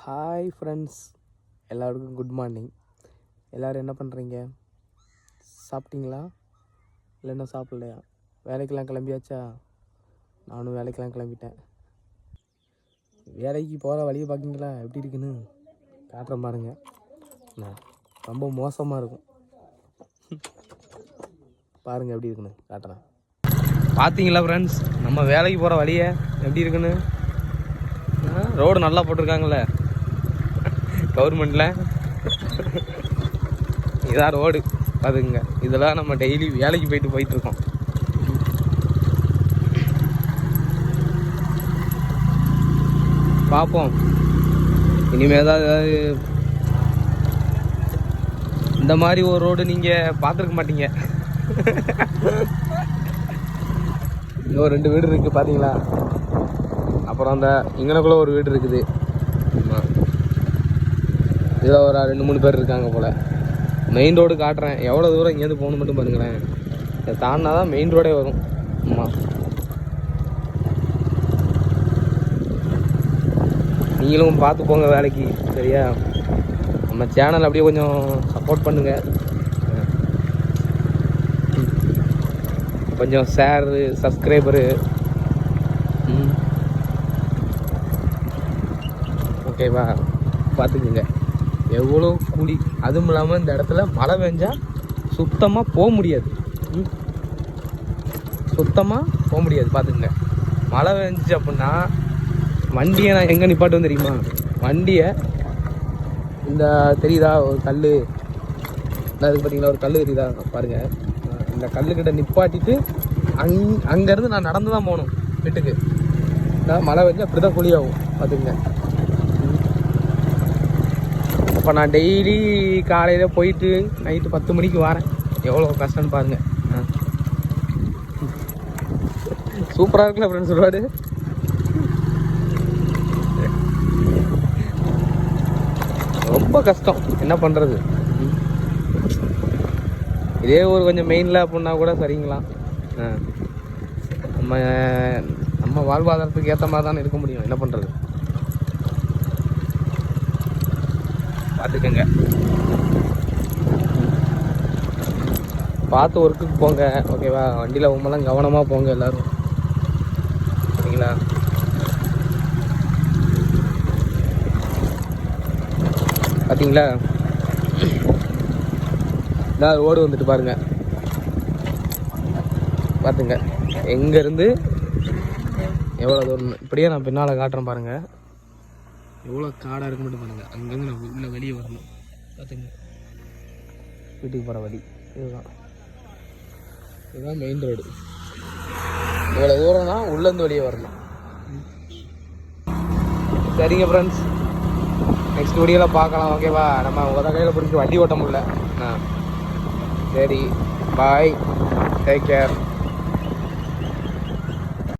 Hi friends, எல்லாருக்கும் good morning. எல்லோரும் என்ன பண்ணுறீங்க? சாப்பிட்டீங்களா? இல்லை இன்னும் சாப்பிட்லையா? வேலைக்கெல்லாம் கிளம்பியாச்சா? நானும் வேலைக்கெல்லாம் கிளம்பிட்டேன். வேலைக்கு போகிற வழியை பார்க்கிங்களா எப்படி இருக்குன்னு காட்டுற பாருங்க. ரொம்ப மோசமாக இருக்கும். பாருங்கள் எப்படி இருக்குன்னு காட்டுறேன். பார்த்தீங்களா ஃப்ரெண்ட்ஸ், நம்ம வேலைக்கு போகிற வழியை எப்படி இருக்குன்னு? ரோடு நல்லா போட்டிருக்காங்கல்ல கவர்மெண்ட்டில். இதான் ரோடு அதுங்க. இதெல்லாம் நம்ம டெய்லி வேலைக்கு போயிட்டுருக்கோம். பார்ப்போம் இனிமேல் தான் ஏதாவது இந்த மாதிரி ஒரு ரோடு நீங்கள் பார்த்துருக்க மாட்டீங்க. இன்னும் 2 வீடு இருக்குது பார்த்தீங்களா? அப்புறம் அந்த இங்கனக்குள்ளே ஒரு வீடு இருக்குது. இதில் ஒரு 2-3 பேர் இருக்காங்க போல். மெயின் ரோடு காட்டுறேன். எவ்வளோ தூரம் இங்கேருந்து போகணும் மட்டும் பாருங்களேன். இதை தாண்டினா தான் மெயின் ரோடே வரும். ஆமாம், நீங்களும் பார்த்து போங்க வேலைக்கு, சரியா? நம்ம சேனல் அப்படியே கொஞ்சம் சப்போர்ட் பண்ணுங்கள். கொஞ்சம் ஷேரு, சப்ஸ்கிரைபரு. ஓகேவா? பார்த்துக்குங்க எவ்வளோ கூலி. அதுவும் இல்லாமல் இந்த இடத்துல மழை பெஞ்சால் சுத்தமாக போக முடியாது. பார்த்துக்குங்க. மழை பெஞ்சு அப்படின்னா வண்டியை நான் எங்கே நிப்பாட்டுவேன் தெரியுமா? வண்டியை இந்த தெரியுதா ஒரு கல், அதுக்கு பார்த்தீங்களா ஒரு கல் தெரியுதா பாருங்கள். இந்த கல்லுக்கிட்ட நிப்பாட்டிட்டு அங்கேருந்து நான் நடந்து தான் போகணும் வீட்டுக்கு. மழை பெஞ்சு அப்படி தான் குழியாகும் பார்த்துக்குங்க. இப்போ நான் டெய்லி காலையில் போயிட்டு நைட்டு 10 மணிக்கு வரேன். எவ்வளோ கஷ்டம்னு பாருங்கள். சூப்பராக இருக்குல்ல ஃப்ரெண்ட்ஸ் ரோடு? ரொம்ப கஷ்டம், என்ன பண்ணுறது? இதே ஒரு கொஞ்சம் மெயினில் அப்படின்னா கூட சரிங்களா. நம்ம வாழ்வாதாரத்துக்கு ஏற்ற மாதிரி தானே இருக்க முடியும். என்ன பண்ணுறது? பார்த்துக்கங்க, பார்த்து ஒர்க்குக்கு போங்க, ஓகேவா? வண்டியில் உமெல்லாம் கவனமாக போங்க எல்லோரும், சரிங்களா? பார்த்தீங்களா? இதான் ரோடு வந்துட்டு பாருங்க. பார்த்துங்க எங்கேருந்து எவ்வளோ தூரம். இப்படியே நான் பின்னால் காட்டுறேன் பாருங்கள். எவ்வளோ காடாக இருக்கு மட்டும் பாருங்கள். அங்கேருந்து நான் உள்ள வெளியே வரணும். பார்த்துங்க, வீட்டுக்கு போகிற வழி இதுதான் மெயின் ரோடு. இவ்வளோ தூரம் தான் உள்ளேருந்து வெளியே வரணும். சரிங்க ஃப்ரெண்ட்ஸ், நெக்ஸ்ட் வீடியோவில் பார்க்கலாம், ஓகேவா? நம்ம கையில் பிடிச்சி வண்டி ஓட்ட முடியல. சரி, பாய், டேக் கேர்.